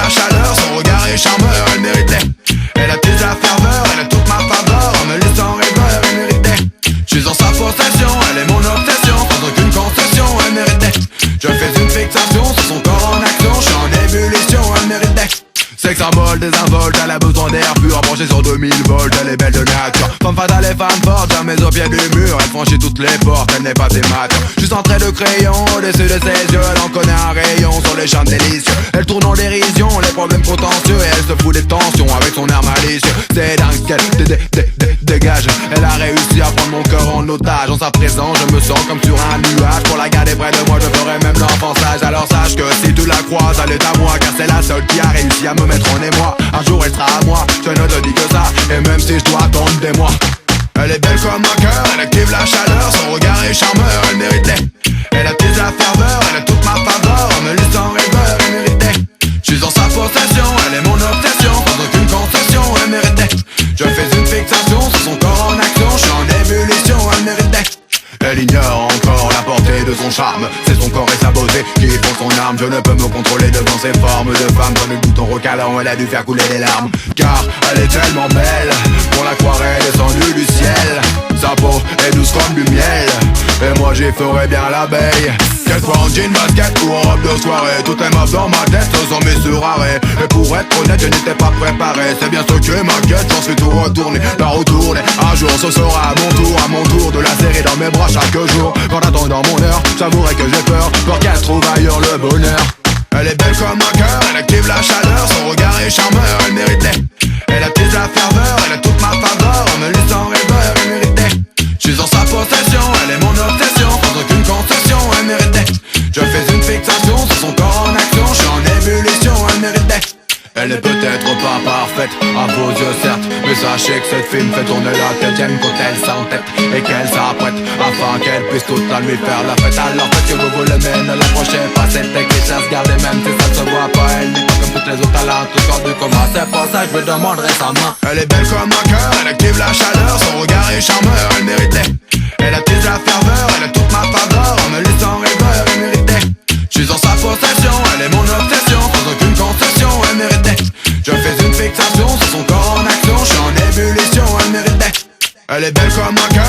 la chaleur, son regard est charmeur, elle méritait. Elle attise la ferveur, elle a toute ma faveur, en me laissant rêveur, elle méritait. Je suis en sa possession, elle est mon obsession, sans aucune concession, elle méritait. Je fais une fixation sur son corps en action, je suis en ébullition, elle méritait. C'est que ça vole, désinvolte, elle a besoin d'air pur, branché sur 2000 volts, elle est belle de nature. Femme fatale et femme forte, jamais au pied du mur, elle franchit toutes les portes, elle n'est pas immature. Juste en trait de crayon, au-dessus de ses yeux, elle en connaît un rayon sur les charmes délicieux. Elle tourne en dérision, les problèmes contentieux, et elle se fout des tensions avec son air malicieux. C'est dingue qu'elle dégage, elle a réussi à prendre mon cœur en otage. En sa présence, je me sens comme sur un nuage, pour la garder près de moi, je ferai même l'enfançage. Alors sache que si tu la croises, elle est à moi, car c'est la seule qui a réussi à me mettre en émoi. Un jour elle sera à moi, je ne te dis que ça, et même si je dois attendre des mois. Elle est belle comme un cœur, elle active la chaleur, son regard est charmeur, elle méritait. Elle attise la ferveur, elle a toute ma faveur, en me laissant rêveur, elle méritait. Je suis en sa possession, elle est mon obsession, sans aucune concession, elle méritait. Je fais une fixation sur son corps en action, je suis en ébullition, elle méritait. Elle ignore encore la portée de son charme, c'est son corps et sa beauté qui font son arme. Je ne peux me contrôler devant ces formes de femme. Dans le bouton recalant, elle a dû faire couler des larmes, car elle est tellement belle, pour la croire elle est descendue du ciel. Sa peau est douce comme du miel, et moi j'y ferai bien l'abeille. Qu'elle soit en jean basket ou en robe de soirée, tout est mort dans ma tête sans mes sur arrêt. Et pour être honnête, je n'étais pas préparé, c'est bien ce que m'inquiète, j'en suis tout retourné, la retourner. Un jour ce sera à mon tour de la serrer dans mes bras chaque jour. En attendant mon heure, j'avouerai que j'ai peur qu'elle trouve ailleurs le bonheur. Elle est belle comme un cœur, elle active la chaleur, son regard est charmeur, elle méritait. Elle attise la ferveur, elle a toute ma faveur, en me laissant rêveur, elle méritait. Je suis en sa possession, elle est mon obsession, sans aucune concession, elle méritait. Je fais une fixation sur son corps en action, je suis en ébullition, elle méritait. Elle n'est peut-être pas parfaite, à vos yeux certes, mais sachez que cette fille me fait tourner la tête. J'aime quand elle s'entête et qu'elle s'apprête, afin qu'elle puisse toute la nuit faire la fête. Alors faites que vous le mène, l'approchez pas cette tech et chasse, gardez même si ça ne se voit pas. Elle n'est pas comme toutes les autres, elle a un truc hors du commun, c'est pour ça que je me demanderai sa main. Elle est belle comme un cœur, elle active la chaleur, son regard est charmeur, elle méritait. Elle attise la ferveur, elle a toute ma faveur, en me laissant rêveur, elle méritait. Je suis en sa possession, elle est mon obsession, sans aucune concession, elle méritait. Je fais une fixation sur son corps en action, je suis en ébullition, elle méritait. Elle est belle comme un cœur.